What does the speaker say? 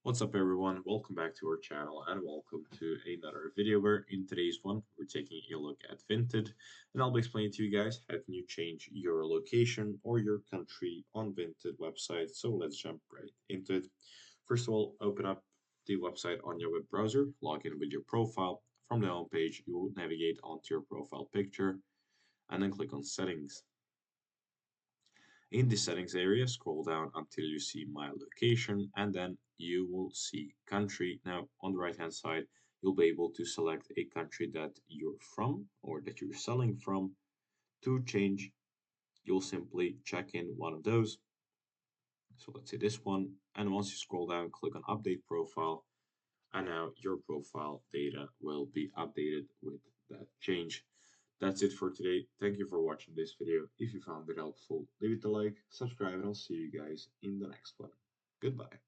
What's up everyone, welcome back to our channel and welcome to another video where in today's one we're taking a look at Vinted and I'll be explaining to you guys how can you change your location or your country on Vinted website. So let's jump right into it. First of all, open up the website on your web browser, log in with your profile. From the home page you will navigate onto your profile picture and then click on settings. In the settings area, scroll down until you see my location and then you will see country. Now on the right hand side, you'll be able to select a country that you're from or that you're selling from. To change, you'll simply check in one of those. So let's say this one. And once you scroll down, click on update profile. And now your profile data will be updated with that change. That's it for today. Thank you for watching this video. If you found it helpful, leave it a like, subscribe, and I'll see you guys in the next one. Goodbye.